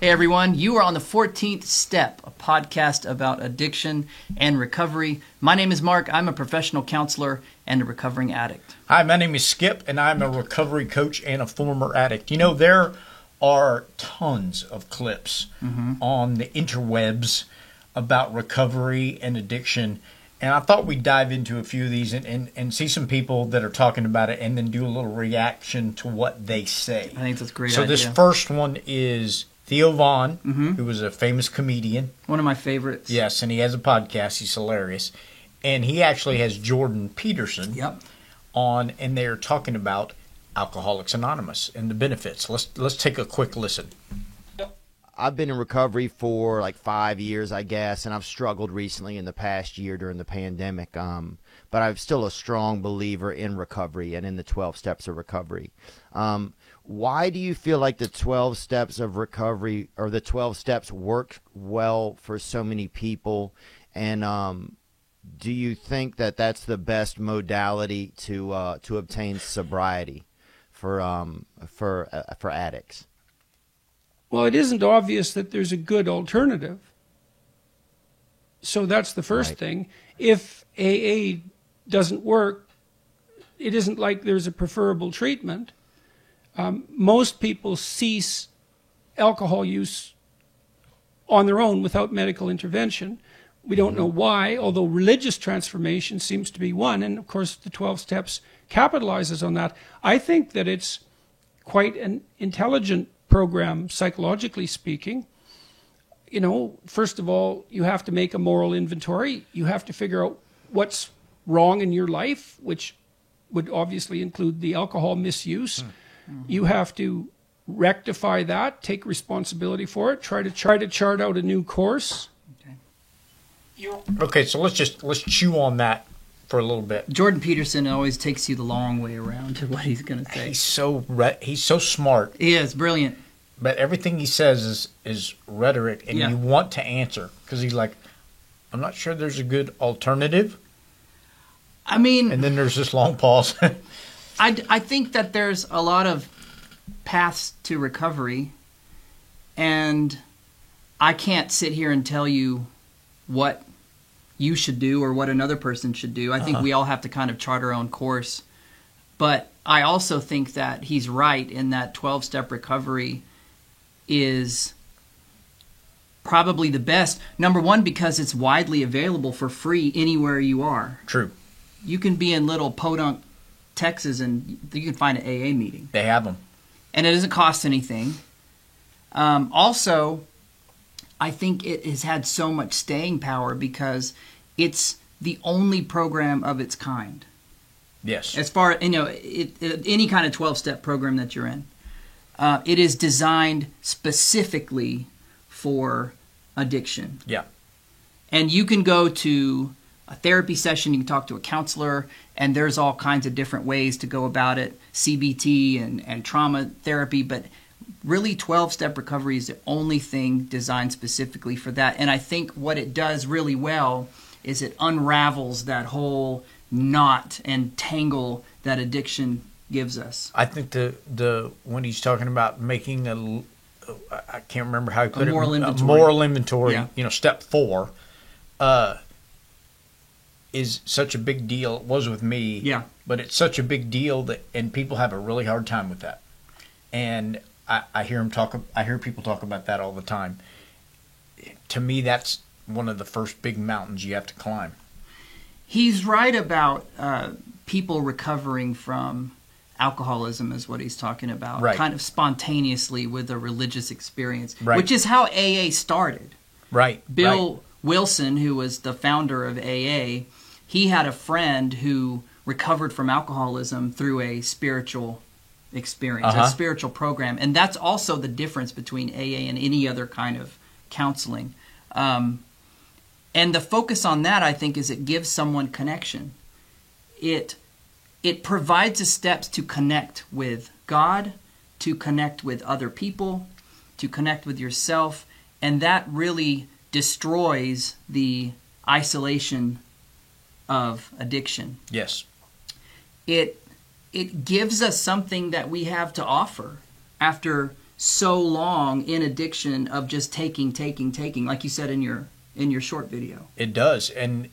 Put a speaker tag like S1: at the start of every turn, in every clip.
S1: Hey everyone, you are on the 14th Step, a podcast about addiction and recovery. My name is Mark. I'm a professional counselor and a recovering addict.
S2: Hi, my name is Skip, and I'm a recovery coach and a former addict. You know, there are tons of clips on the interwebs about recovery and addiction, and I thought we'd dive into a few of these and see some people that are talking about it and then do a little reaction to what they say.
S1: I think that's a great
S2: idea. So this first one is Theo Von, who was a famous comedian.
S1: One of my favorites.
S2: Yes, and he has a podcast. He's hilarious. And he actually has Jordan Peterson on, and they're talking about Alcoholics Anonymous and the benefits. Let's take a quick listen.
S3: I've been in recovery for like 5 years, I guess, and I've struggled recently in the past year during the pandemic. But I'm still a strong believer in recovery and in the 12 steps of recovery. Why do you feel like the 12 steps of recovery or the 12 steps work well for so many people? And do you think that that's the best modality to obtain sobriety for addicts?
S4: Well, it isn't obvious that there's a good alternative. So that's the first thing. If AA doesn't work, it isn't like there's a preferable treatment. Most people cease alcohol use on their own without medical intervention. We don't know why, although religious transformation seems to be one, and of course the 12 steps capitalizes on that. I think that it's quite an intelligent program, psychologically speaking. You know, first of all, you have to make a moral inventory. You have to figure out what's wrong in your life, which would obviously include the alcohol misuse. You have to rectify that, take responsibility for it, try to chart out a new course.
S2: Okay, so let's chew on that for a little bit.
S1: Jordan Peterson always takes you the long way around to what he's going to say.
S2: He's so smart.
S1: He is brilliant.
S2: But everything he says is rhetoric, and you want to answer because he's like, I'm not sure there's a good alternative.
S1: I mean,
S2: and then there's this long pause.
S1: I think that there's a lot of paths to recovery, and I can't sit here and tell you what you should do or what another person should do. I think we all have to kind of chart our own course. But I also think that he's right in that 12-step recovery is probably the best. Number one, because it's widely available for free anywhere you are.
S2: True.
S1: You can be in little Podunk, Texas, and you can find an AA meeting.
S2: They have them.
S1: And it doesn't cost anything. Also, I think it has had so much staying power because it's the only program of its kind.
S2: Yes.
S1: As far as, any kind of 12-step program that you're in. It is designed specifically for addiction.
S2: Yeah.
S1: And you can go to a therapy session, you can talk to a counselor, and there's all kinds of different ways to go about it, CBT and trauma therapy, but really 12-step recovery is the only thing designed specifically for that. And I think what it does really well is it unravels that whole knot and tangle that addiction gives us.
S2: I think the when he's talking about making I can't remember how he put it,
S1: inventory.
S2: A moral inventory,
S1: Yeah.
S2: Step 4, is such a big deal. It was with me.
S1: Yeah.
S2: But it's such a big deal and people have a really hard time with that. And I hear people talk about that all the time. To me, that's one of the first big mountains you have to climb.
S1: He's right about people recovering from alcoholism is what he's talking about, kind of spontaneously with a religious experience, which is how AA started.
S2: Right.
S1: Bill Wilson, who was the founder of AA, he had a friend who recovered from alcoholism through a spiritual experience, a spiritual program. And that's also the difference between AA and any other kind of counseling. And the focus on that, I think, is it gives someone connection. It provides the steps to connect with God, to connect with other people, to connect with yourself, and that really destroys the isolation of addiction.
S2: Yes.
S1: It gives us something that we have to offer after so long in addiction of just taking, like you said in your short video.
S2: It does. And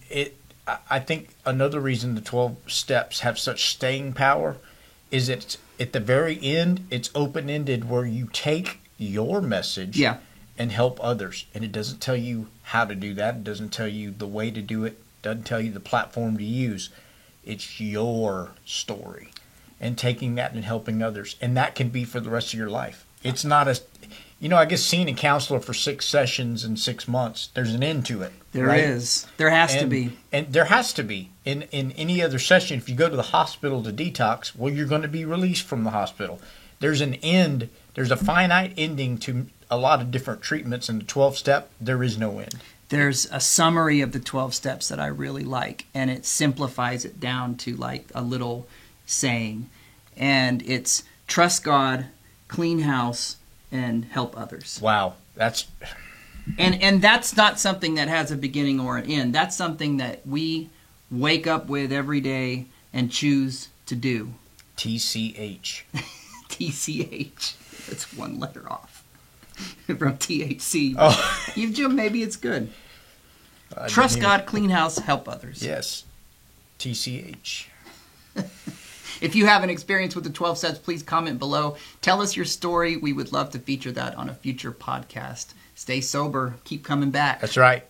S2: I think another reason the 12 steps have such staying power is it's at the very end, it's open-ended where you take your message and help others. And it doesn't tell you how to do that. It doesn't tell you the way to do it. It doesn't tell you the platform to use. It's your story and taking that and helping others. And that can be for the rest of your life. It's not I guess seeing a counselor for 6 sessions in 6 months, there's an end to it.
S1: There is. There has to be.
S2: And there has to be. In any other session, if you go to the hospital to detox, well, you're going to be released from the hospital. There's an end. There's a finite ending to a lot of different treatments. In the 12-step, there is no end.
S1: There's a summary of the 12 steps that I really like, and it simplifies it down to like a little saying. And it's trust God, clean house, and help others.
S2: Wow. That's...
S1: And that's not something that has a beginning or an end. That's something that we wake up with every day and choose to do.
S2: TCH.
S1: TCH. That's one letter off from THC.
S2: Oh.
S1: Jim, maybe it's good. Trust God, clean house, help others.
S2: Yes. TCH.
S1: If you have an experience with the 12 steps, please comment below. Tell us your story. We would love to feature that on a future podcast. Stay sober. Keep coming back.
S2: That's right.